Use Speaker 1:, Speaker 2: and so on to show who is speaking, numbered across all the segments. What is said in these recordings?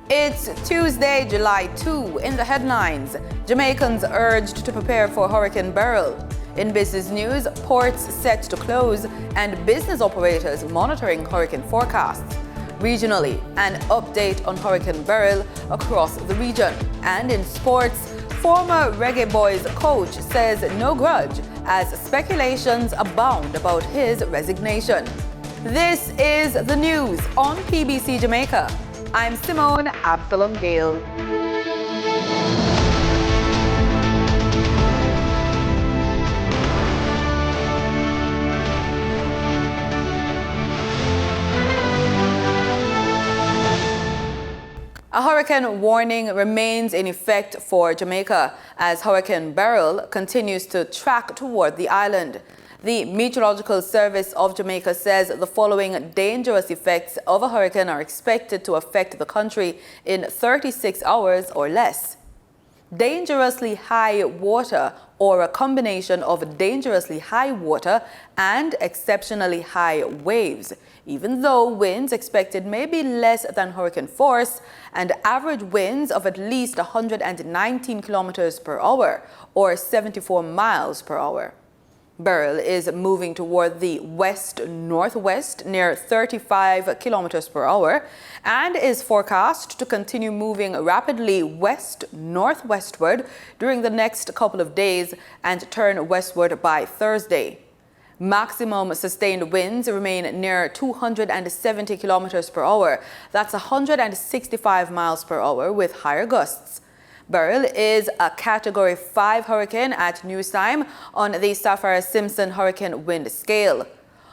Speaker 1: It's Tuesday, July 2. In the headlines, Jamaicans urged to prepare for Hurricane Beryl. In business news, ports set to close and business operators monitoring hurricane forecasts. Regionally, an update on Hurricane Beryl across the region. And in sports, former Reggae Boys coach says no grudge as speculations abound about his resignation. This is the news on PBC Jamaica. I'm Simone Absalom Gale. A hurricane warning remains in effect for Jamaica as Hurricane Beryl continues to track toward the island. The Meteorological Service of Jamaica says the following dangerous effects of a hurricane are expected to affect the country in 36 hours or less. Dangerously high water, or a combination of dangerously high water and exceptionally high waves, even though winds expected may be less than hurricane force and average winds of at least 119 kilometers per hour or 74 miles per hour. Beryl is moving toward the west-northwest near 35 kilometers per hour and is forecast to continue moving rapidly west-northwestward during the next couple of days and turn westward by Thursday. Maximum sustained winds remain near 270 kilometers per hour. That's 165 miles per hour with higher gusts. Beryl is a Category 5 hurricane at news time on the Saffir-Simpson hurricane wind scale.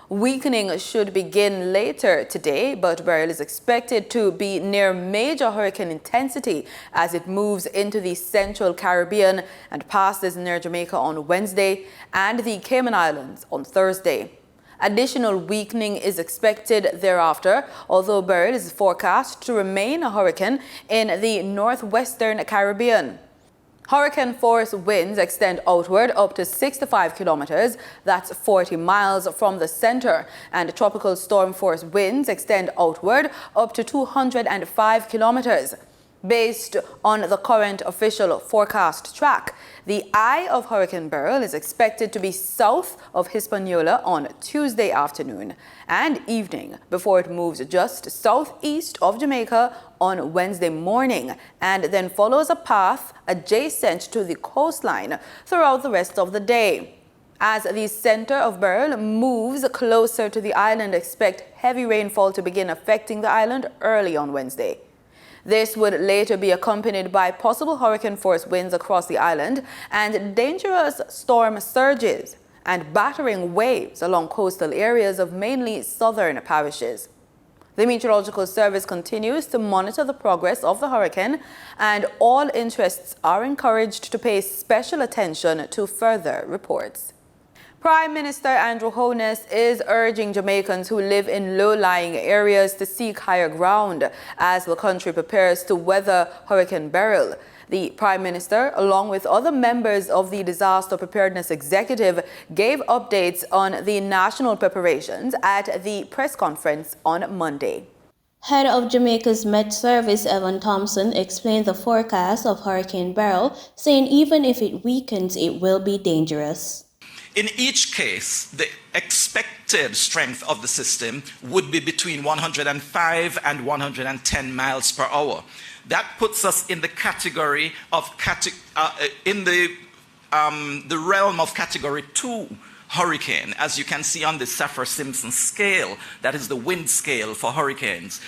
Speaker 1: Weakening should begin later today, but Beryl is expected to be near major hurricane intensity as it moves into the central Caribbean and passes near Jamaica on Wednesday and the Cayman Islands on Thursday. Additional weakening is expected thereafter, although Beryl is forecast to remain a hurricane in the northwestern Caribbean. Hurricane force winds extend outward up to 65 kilometers, that's 40 miles from the center, and tropical storm force winds extend outward up to 205 kilometers. Based on the current official forecast track, the eye of Hurricane Beryl is expected to be south of Hispaniola on Tuesday afternoon and evening before it moves just southeast of Jamaica on Wednesday morning and then follows a path adjacent to the coastline throughout the rest of the day. As the center of Beryl moves closer to the island, expect heavy rainfall to begin affecting the island early on Wednesday. This would later be accompanied by possible hurricane force winds across the island and dangerous storm surges and battering waves along coastal areas of mainly southern parishes. The Meteorological Service continues to monitor the progress of the hurricane, and all interests are encouraged to pay special attention to further reports. Prime Minister Andrew Holness is urging Jamaicans who live in low-lying areas to seek higher ground as the country prepares to weather Hurricane Beryl. The Prime Minister, along with other members of the Disaster Preparedness Executive, gave updates on the national preparations at the press conference on Monday.
Speaker 2: Head of Jamaica's Met Service, Evan Thompson, explained the forecast of Hurricane Beryl, saying even if it weakens, it will be dangerous.
Speaker 3: In each case, the expected strength of the system would be between 105 and 110 miles per hour. That puts us in the category of the realm of Category 2 hurricane, as you can see on the Saffir-Simpson scale. That is the wind scale for hurricanes.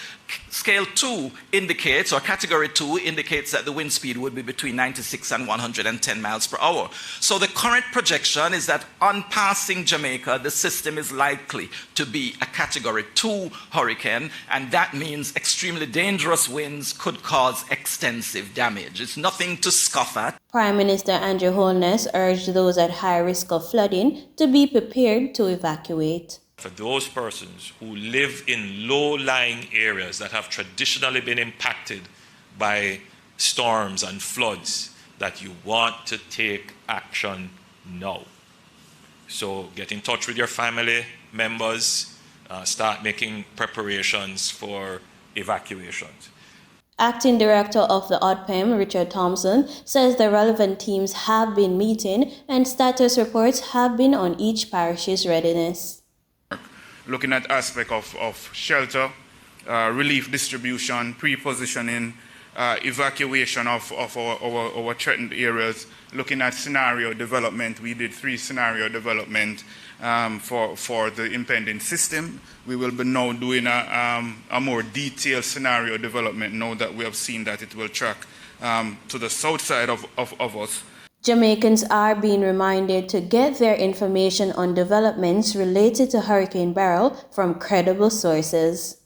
Speaker 3: Scale 2 indicates, or Category 2 indicates, that the wind speed would be between 96 and 110 miles per hour. So the current projection is that on passing Jamaica, the system is likely to be a Category 2 hurricane, and that means extremely dangerous winds could cause extensive damage. It's nothing to scoff at.
Speaker 2: Prime Minister Andrew Holness urged those at high risk of flooding to be prepared to evacuate.
Speaker 4: For those persons who live in low-lying areas that have traditionally been impacted by storms and floods, that you want to take action now. So get in touch with your family members, start making preparations for evacuations.
Speaker 2: Acting Director of the ODPEM, Richard Thompson, says the relevant teams have been meeting and status reports have been on each parish's readiness.
Speaker 5: Looking at aspect of shelter, relief distribution, pre-positioning, evacuation of our threatened areas, looking at scenario development. We did 3 scenario development for the impending system. We will be now doing a more detailed scenario development now that we have seen that it will track to the south side of us.
Speaker 2: Jamaicans are being reminded to get their information on developments related to Hurricane Beryl from credible sources.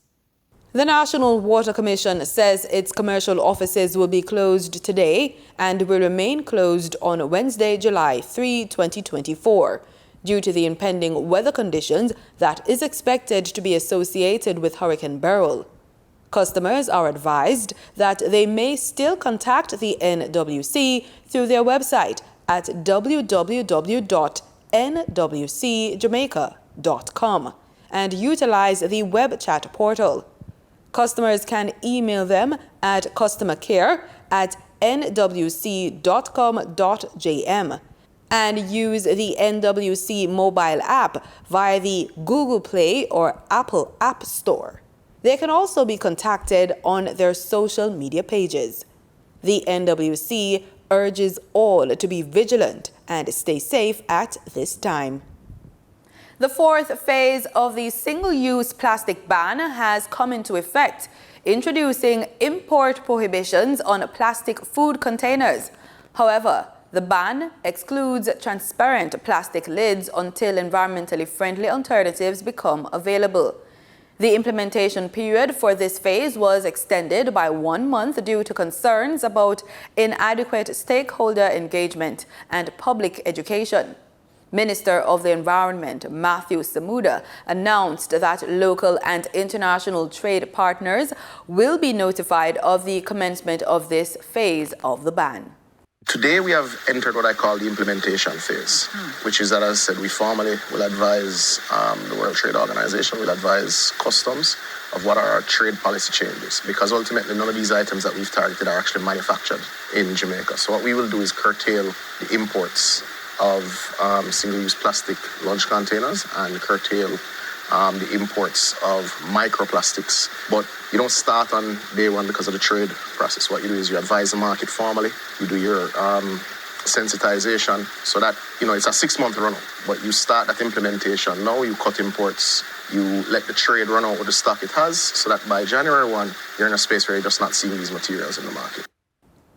Speaker 1: The National Water Commission says its commercial offices will be closed today and will remain closed on Wednesday, July 3, 2024, due to the impending weather conditions that is expected to be associated with Hurricane Beryl. Customers are advised that they may still contact the NWC through their website at www.nwcjamaica.com and utilize the web chat portal. Customers can email them at customercare@nwc.com.jm and use the NWC mobile app via the Google Play or Apple App Store. They can also be contacted on their social media pages. The NWC urges all to be vigilant and stay safe at this time. The 4th phase of the single-use plastic ban has come into effect, introducing import prohibitions on plastic food containers. However, the ban excludes transparent plastic lids until environmentally friendly alternatives become available. The implementation period for this phase was extended by 1 month due to concerns about inadequate stakeholder engagement and public education. Minister of the Environment, Matthew Samuda, announced that local and international trade partners will be notified of the commencement of this phase of the ban.
Speaker 6: Today we have entered what I call the implementation phase, which is that, as I said, we formally will advise the World Trade Organization, will advise customs of what are our trade policy changes, because ultimately none of these items that we've targeted are actually manufactured in Jamaica. So what we will do is curtail the imports of single-use plastic lunch containers and curtail the imports of microplastics. But you don't start on day one because of the trade process. What you do is you advise the market formally, you do your sensitization, so that, it's a 6-month run-up. But you start that implementation now, you cut imports, you let the trade run out with the stock it has, so that by January 1, you're in a space where you're just not seeing these materials in the market.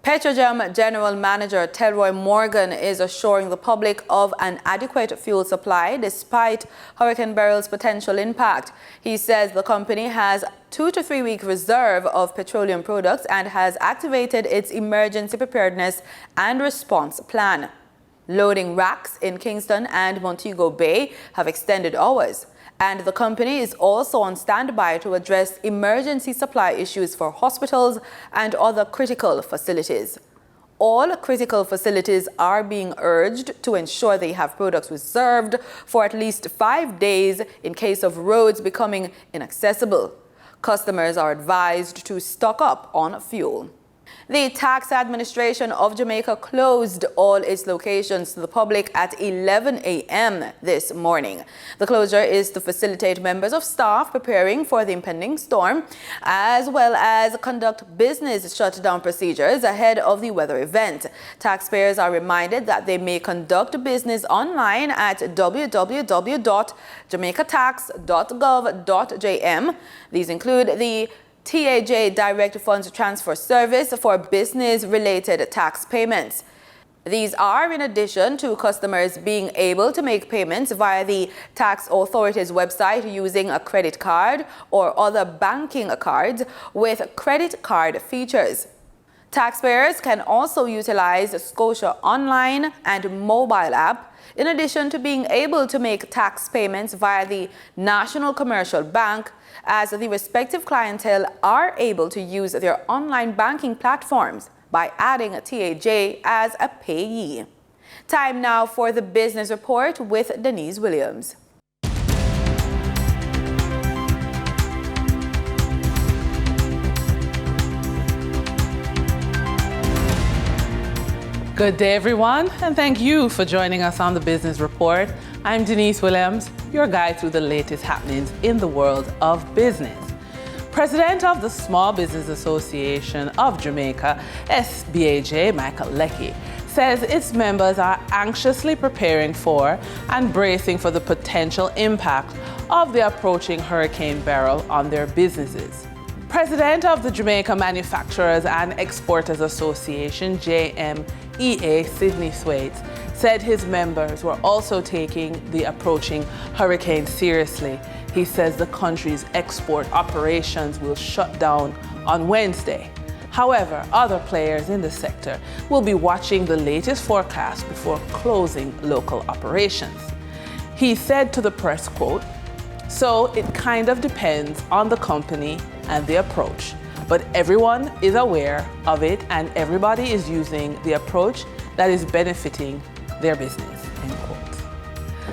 Speaker 1: Petrojam General Manager Telroy Morgan is assuring the public of an adequate fuel supply despite Hurricane Beryl's potential impact. He says the company has 2 to 3 week reserve of petroleum products and has activated its emergency preparedness and response plan. Loading racks in Kingston and Montego Bay have extended hours, and the company is also on standby to address emergency supply issues for hospitals and other critical facilities. All critical facilities are being urged to ensure they have products reserved for at least 5 days in case of roads becoming inaccessible. Customers are advised to stock up on fuel. The Tax Administration of Jamaica closed all its locations to the public at 11 a.m. this morning. The closure is to facilitate members of staff preparing for the impending storm, as well as conduct business shutdown procedures ahead of the weather event. Taxpayers are reminded that they may conduct business online at www.jamaicatax.gov.jm. These include the TAJ Direct Funds Transfer Service for business-related tax payments. These are in addition to customers being able to make payments via the tax authority's website using a credit card or other banking cards with credit card features. Taxpayers can also utilize Scotia Online and mobile app, in addition to being able to make tax payments via the National Commercial Bank, as the respective clientele are able to use their online banking platforms by adding TAJ as a payee. Time now for the business report with Denise Williams.
Speaker 7: Good day, everyone, and thank you for joining us on the Business Report. I'm Denise Williams, your guide through the latest happenings in the world of business. President of the Small Business Association of Jamaica, SBAJ, Michael Leckie, says its members are anxiously preparing for and bracing for the potential impact of the approaching Hurricane Beryl on their businesses. President of the Jamaica Manufacturers and Exporters Association, JMEA, Sidney Swaits, said his members were also taking the approaching hurricane seriously. He says the country's export operations will shut down on Wednesday. However, other players in the sector will be watching the latest forecast before closing local operations. He said to the press, quote, "So it kind of depends on the company and the approach, but everyone is aware of it and everybody is using the approach that is benefiting their business," end quote.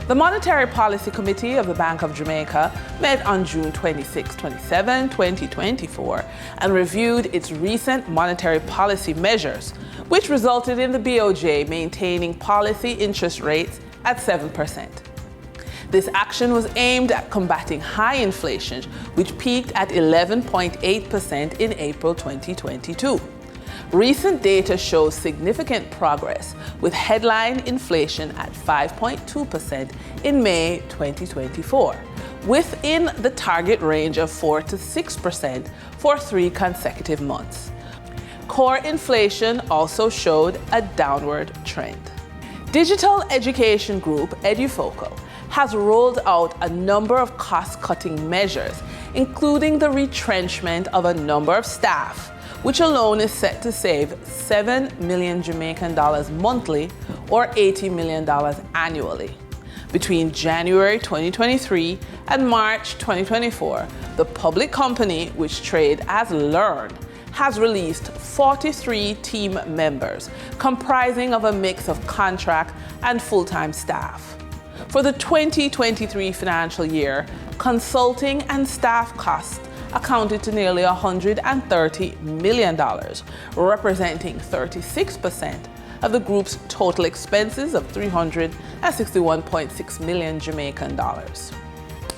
Speaker 7: The Monetary Policy Committee of the Bank of Jamaica met on June 26-27, 2024 and reviewed its recent monetary policy measures, which resulted in the BOJ maintaining policy interest rates at 7%. This action was aimed at combating high inflation, which peaked at 11.8% in April 2022. Recent data shows significant progress, with headline inflation at 5.2% in May 2024, within the target range of 4 to 6% for 3 consecutive months. Core inflation also showed a downward trend. Digital education group Edufocal has rolled out a number of cost-cutting measures, including the retrenchment of a number of staff, which alone is set to save 7 million Jamaican dollars monthly or $80 million annually. Between January 2023 and March 2024, the public company, which trades as Learn, has released 43 team members, comprising of a mix of contract and full-time staff. For the 2023 financial year, consulting and staff costs accounted to nearly $130 million, representing 36% of the group's total expenses of $361.6 million Jamaican dollars.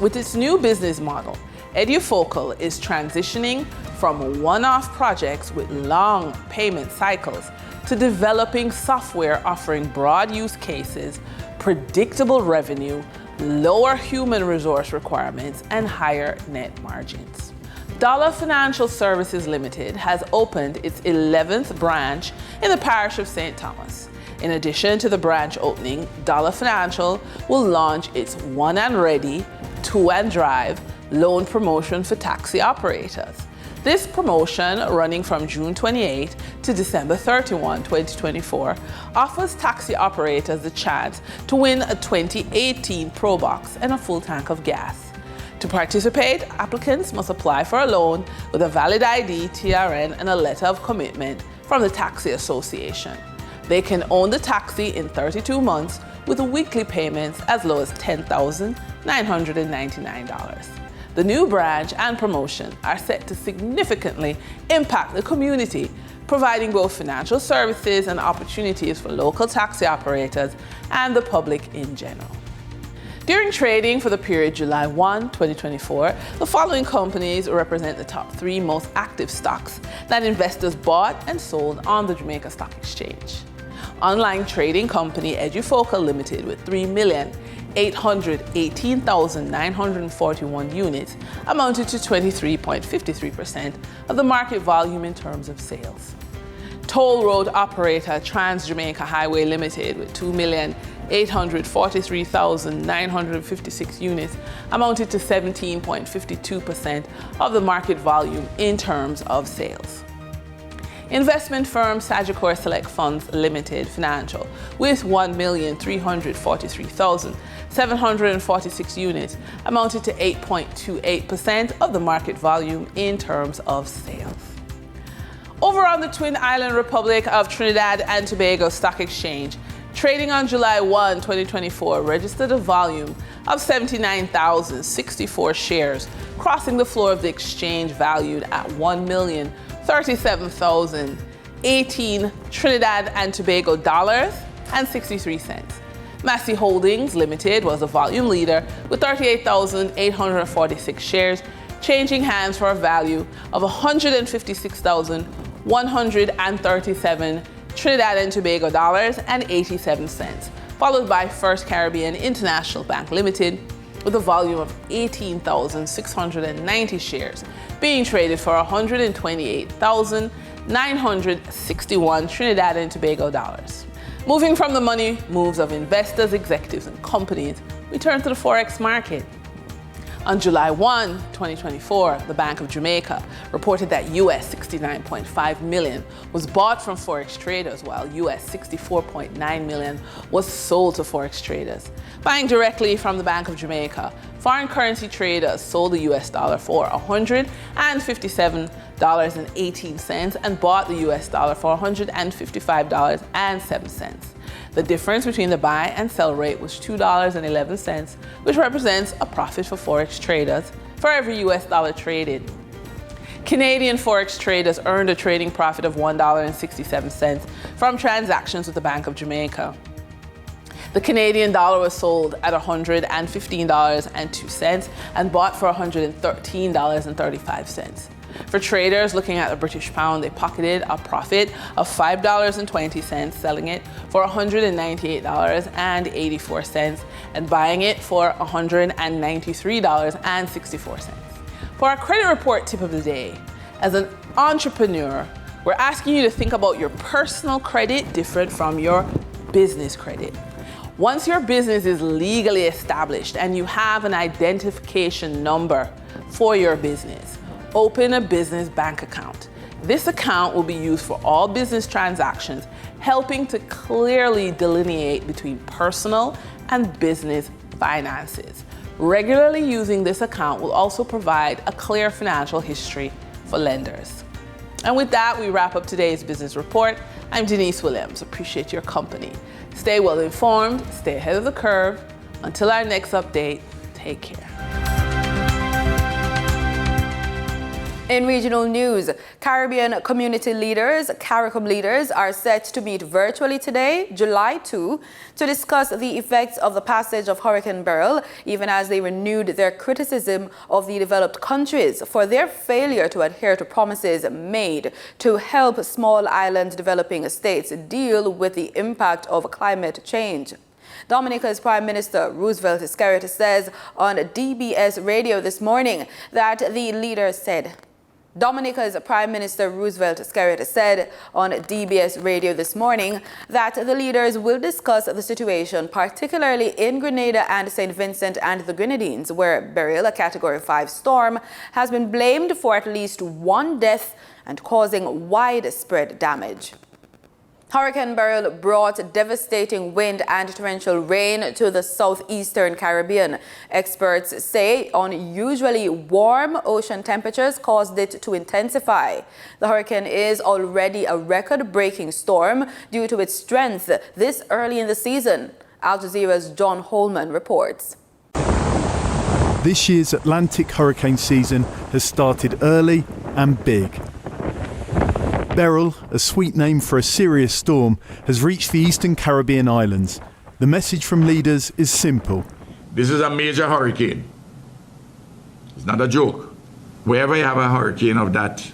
Speaker 7: With its new business model, Edufocal is transitioning from one-off projects with long payment cycles to developing software offering broad use cases, predictable revenue, lower human resource requirements, and higher net margins. Dollar Financial Services Limited has opened its 11th branch in the parish of St. Thomas. In addition to the branch opening, Dollar Financial will launch its One and Ready, Two and Drive loan promotion for taxi operators. This promotion, running from June 28 to December 31, 2024, offers taxi operators the chance to win a 2018 Pro Box and a full tank of gas. To participate, applicants must apply for a loan with a valid ID, TRN, and a letter of commitment from the Taxi Association. They can own the taxi in 32 months with weekly payments as low as $10,999. The new branch and promotion are set to significantly impact the community, providing both financial services and opportunities for local taxi operators and the public in general. During trading for the period July 1, 2024, the following companies represent the top 3 most active stocks that investors bought and sold on the Jamaica Stock Exchange. Online trading company Edufocal Limited with 3,818,941 units amounted to 23.53% of the market volume in terms of sales. Toll road operator Trans Jamaica Highway Limited with 2,843,956 units amounted to 17.52% of the market volume in terms of sales. Investment firm Sagicor Select Funds Limited Financial with 1,343,746 units amounted to 8.28% of the market volume in terms of sales. Over on the Twin Island Republic of Trinidad and Tobago Stock Exchange, trading on July 1, 2024 registered a volume of 79,064 shares, crossing the floor of the exchange valued at $1,037,000 18 Trinidad and Tobago dollars and 63 cents. Massey Holdings Limited was the volume leader with 38,846 shares, changing hands for a value of 156,137 Trinidad and Tobago dollars and 87 cents, followed by First Caribbean International Bank Limited with a volume of 18,690 shares, being traded for 128,961 Trinidad and Tobago dollars. Moving from the money moves of investors, executives, and companies, we turn to the Forex market. On July 1, 2024, the Bank of Jamaica reported that US $69.5 million was bought from Forex traders, while US $64.9 million was sold to Forex traders. Buying directly from the Bank of Jamaica, foreign currency traders sold the US dollar for $157.18 and bought the US dollar for $155.07. The difference between the buy and sell rate was $2.11, which represents a profit for Forex traders for every US dollar traded. Canadian Forex traders earned a trading profit of $1.67 from transactions with the Bank of Jamaica. The Canadian dollar was sold at $115.02 and bought for $113.35. For traders looking at the British pound, they pocketed a profit of $5.20, selling it for $198.84 and buying it for $193.64. For our credit report tip of the day, as an entrepreneur, we're asking you to think about your personal credit different from your business credit. Once your business is legally established and you have an identification number for your business, open a business bank account. This account will be used for all business transactions, helping to clearly delineate between personal and business finances. Regularly using this account will also provide a clear financial history for lenders. And with that, we wrap up today's business report. I'm Denise Williams. Appreciate your company. Stay well informed, stay ahead of the curve. Until our next update, take care.
Speaker 1: In regional news, Caribbean community leaders, CARICOM leaders, are set to meet virtually today, July 2, to discuss the effects of the passage of Hurricane Beryl, even as they renewed their criticism of the developed countries for their failure to adhere to promises made to help small island developing states deal with the impact of climate change. Dominica's Prime Minister Roosevelt Iscariot says on DBS radio this morning that the leader said, Dominica's Prime Minister Roosevelt Iscariot said on DBS radio this morning that the leaders will discuss the situation, particularly in Grenada and St. Vincent and the Grenadines, where Beryl, a Category 5 storm, has been blamed for at least one death and causing widespread damage. Hurricane Beryl brought devastating wind and torrential rain to the southeastern Caribbean. Experts say unusually warm ocean temperatures caused it to intensify. The hurricane is already a record-breaking storm due to its strength this early in the season. Al Jazeera's John Holman reports.
Speaker 8: This year's Atlantic hurricane season has started early and big. Beryl, a sweet name for a serious storm, has reached the eastern Caribbean islands. The message from leaders is simple.
Speaker 9: This is a major hurricane. It's not a joke. Wherever you have a hurricane of that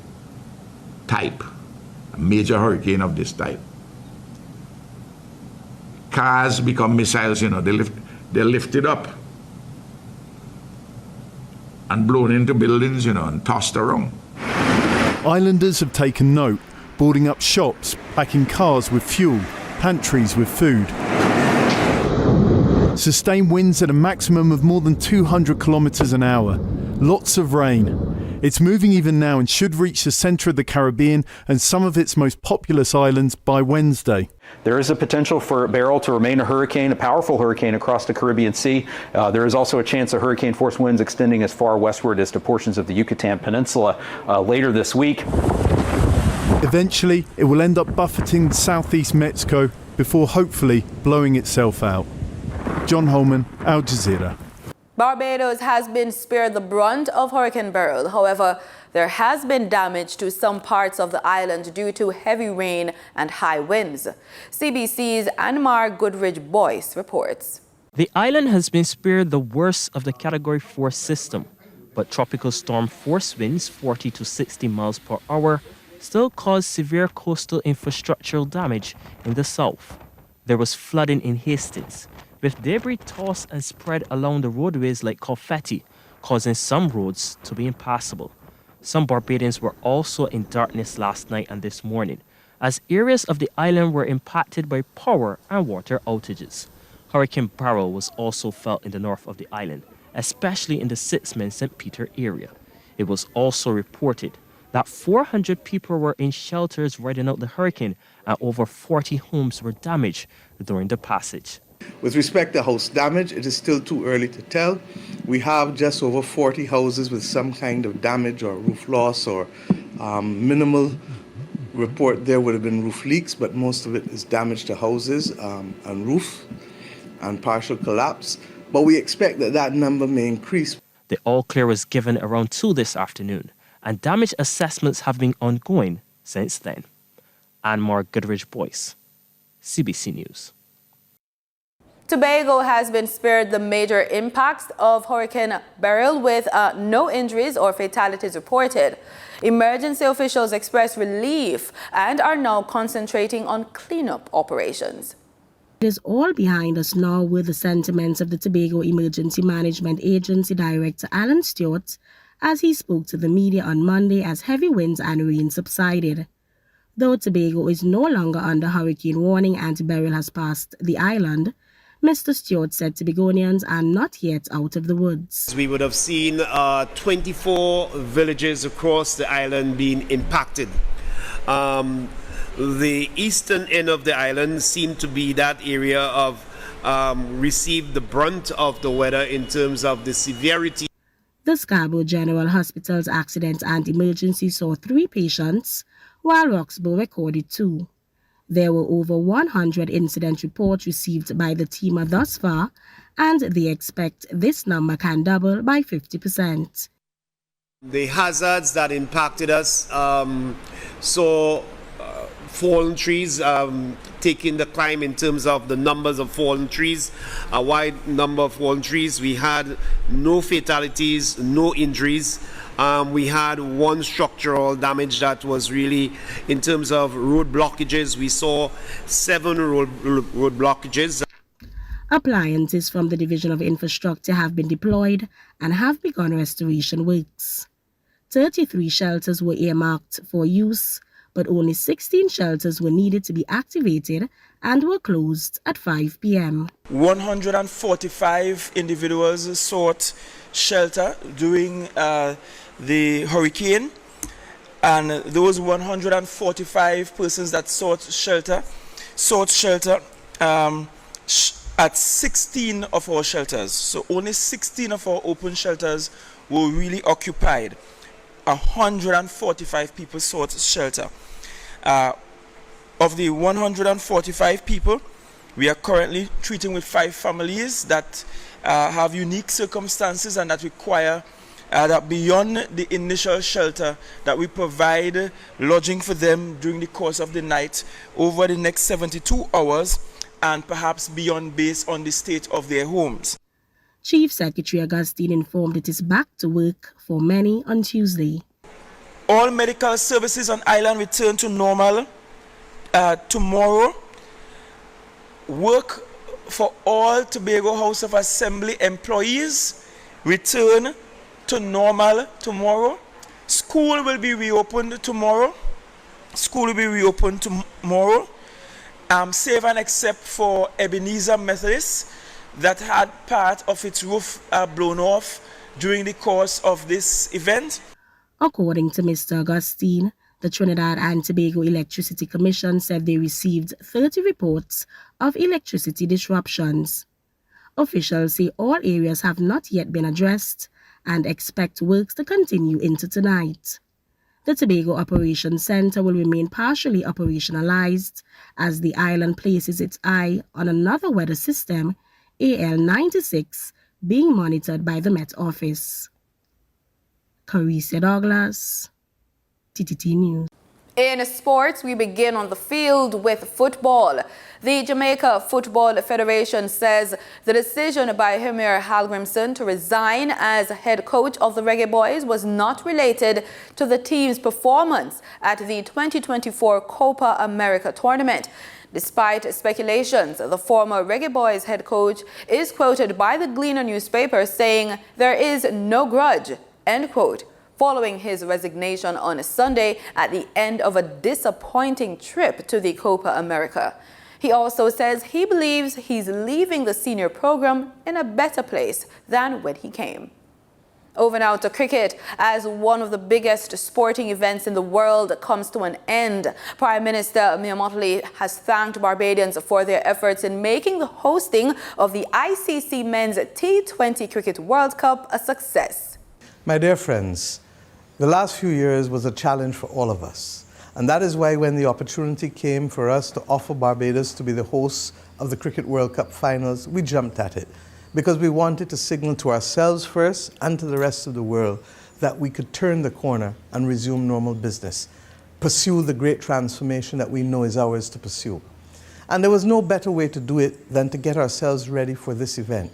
Speaker 9: type, a major hurricane of this type, cars become missiles, they're lifted up and blown into buildings, and tossed around.
Speaker 8: Islanders have taken note, boarding up shops, packing cars with fuel, pantries with food. Sustained winds at a maximum of more than 200 kilometres an hour. Lots of rain. It's moving even now and should reach the centre of the Caribbean and some of its most populous islands by Wednesday.
Speaker 10: There is a potential for Beryl to remain a hurricane, a powerful hurricane across the Caribbean Sea. There is also a chance of hurricane-force winds extending as far westward as to portions of the Yucatan Peninsula later this week.
Speaker 8: Eventually, it will end up buffeting southeast Mexico before hopefully blowing itself out. John Holman, Al Jazeera.
Speaker 1: Barbados has been spared the brunt of Hurricane Beryl. However, there has been damage to some parts of the island due to heavy rain and high winds. CBC's Anmar Goodridge-Boyce reports.
Speaker 11: The island has been spared the worst of the Category 4 system, but tropical storm force winds 40 to 60 miles per hour still caused severe coastal infrastructural damage in the south. There was flooding in Hastings, with debris tossed and spread along the roadways like confetti, causing some roads to be impassable. Some Barbadians were also in darkness last night and this morning, as areas of the island were impacted by power and water outages. Hurricane Beryl was also felt in the north of the island, especially in the Sixman-St. Peter area. It was also reported that 400 people were in shelters riding out the hurricane and over 40 homes were damaged during the passage.
Speaker 12: With respect to house damage, it is still too early to tell. We have just over 40 houses with some kind of damage or roof loss or minimal report. There would have been roof leaks, but most of it is damage to houses and roof and partial collapse. But we expect that number may increase.
Speaker 11: The all clear was given around 2 this afternoon, and damage assessments have been ongoing since then. Anmar Goodridge-Boyce, CBC News.
Speaker 1: Tobago has been spared the major impacts of Hurricane Beryl with no injuries or fatalities reported. Emergency officials expressed relief and are now concentrating on cleanup operations.
Speaker 13: It is all behind us now, were the sentiments of the Tobago Emergency Management Agency Director Alan Stewart as he spoke to the media on Monday as heavy winds and rain subsided. Though Tobago is no longer under hurricane warning and Beryl has passed the island, Mr. Stewart said Tobagonians are not yet out of the woods.
Speaker 14: We would have seen 24 villages across the island being impacted. The eastern end of the island seemed to be that area of received the brunt of the weather in terms of the severity.
Speaker 13: The Scarborough General Hospital's accident and emergency saw 3 patients, while Roxburgh recorded 2. There were over 100 incident reports received by the team thus far, and they expect this number can double by 50%.
Speaker 14: The hazards that impacted us saw fallen trees, taking the climb in terms of the numbers of fallen trees, a wide number of fallen trees. We had no fatalities, no injuries. We had 1 structural damage that was really in terms of road blockages. We saw 7 road blockages.
Speaker 13: Appliances from the Division of Infrastructure have been deployed and have begun restoration works. 33 shelters were earmarked for use, but only 16 shelters were needed to be activated and were closed at 5 p.m.
Speaker 15: 145 individuals sought shelter during the hurricane, and those 145 persons that sought shelter at 16 of our shelters. So only 16 of our open shelters were really occupied. 145 people sought shelter. Of the 145 people, we are currently treating with 5 families that have unique circumstances and that require that beyond the initial shelter that we provide lodging for them during the course of the night over the next 72 hours and perhaps beyond based on the state of their homes.
Speaker 13: Chief Secretary Augustine informed it is back to work for many on Tuesday.
Speaker 15: All medical services on island return to normal tomorrow. Work for all Tobago House of Assembly employees return to normal tomorrow. School will be reopened tomorrow. Save and except for Ebenezer Methodist that had part of its roof blown off during the course of this event.
Speaker 13: According to Mr. Augustine, the Trinidad and Tobago Electricity Commission said they received 30 reports of electricity disruptions. Officials say all areas have not yet been addressed and expect works to continue into tonight. The Tobago Operations Center will remain partially operationalized as the island places its eye on another weather system, AL96, being monitored by the Met Office. Carissa Douglas, TTT News.
Speaker 1: In sports, we begin on the field with football. The Jamaica Football Federation says the decision by Hymir Hallgrimsson to resign as head coach of the Reggae Boys was not related to the team's performance at the 2024 Copa America tournament. Despite speculations, the former Reggae Boys head coach is quoted by the Gleaner newspaper saying there is no grudge, end quote, following his resignation on Sunday at the end of a disappointing trip to the Copa America. He also says he believes he's leaving the senior program in a better place than when he came. Over now to cricket. As one of the biggest sporting events in the world comes to an end, Prime Minister Mia Mottley has thanked Barbadians for their efforts in making the hosting of the ICC Men's T20 Cricket World Cup a success.
Speaker 12: My dear friends, the last few years was a challenge for all of us. And that is why when the opportunity came for us to offer Barbados to be the hosts of the Cricket World Cup finals, we jumped at it. Because we wanted to signal to ourselves first and to the rest of the world that we could turn the corner and resume normal business, pursue the great transformation that we know is ours to pursue. And there was no better way to do it than to get ourselves ready for this event.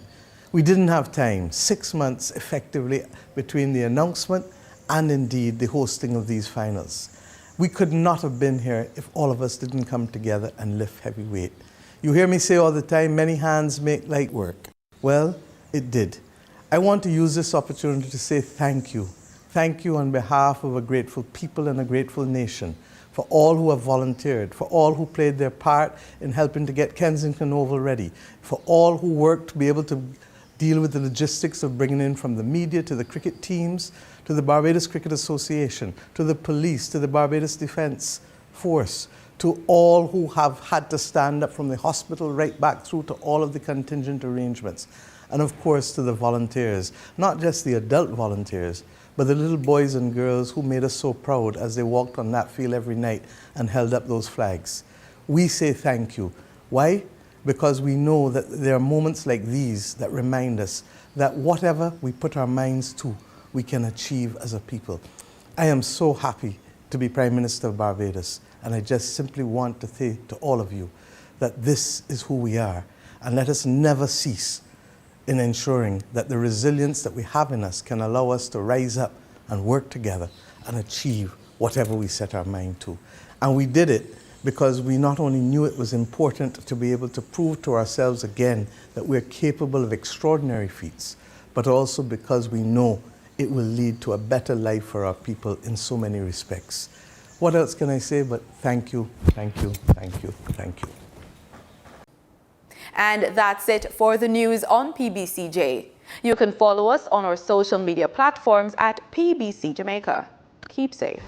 Speaker 12: We didn't have time, 6 months effectively between the announcement and indeed the hosting of these finals. We could not have been here if all of us didn't come together and lift heavy weight. You hear me say all the time, many hands make light work. Well, it did. I want to use this opportunity to say thank you. Thank you on behalf of a grateful people and a grateful nation, for all who have volunteered, for all who played their part in helping to get Kensington Oval ready, for all who worked to be able to deal with the logistics of bringing in from the media to the cricket teams, to the Barbados Cricket Association, to the police, to the Barbados Defence Force, to all who have had to stand up from the hospital right back through to all of the contingent arrangements. And of course to the volunteers, not just the adult volunteers, but the little boys and girls who made us so proud as they walked on that field every night and held up those flags. We say thank you. Why? Because we know that there are moments like these that remind us that whatever we put our minds to, we can achieve as a people. I am so happy to be Prime Minister of Barbados. And I just simply want to say to all of you that this is who we are. And let us never cease in ensuring that the resilience that we have in us can allow us to rise up and work together and achieve whatever we set our mind to. And we did it because we not only knew it was important to be able to prove to ourselves again that we're capable of extraordinary feats, but also because we know it will lead to a better life for our people in so many respects. What else can I say but thank you, thank you, thank you, thank you.
Speaker 1: And that's it for the news on PBCJ. You can follow us on our social media platforms at PBCJamaica. Keep safe.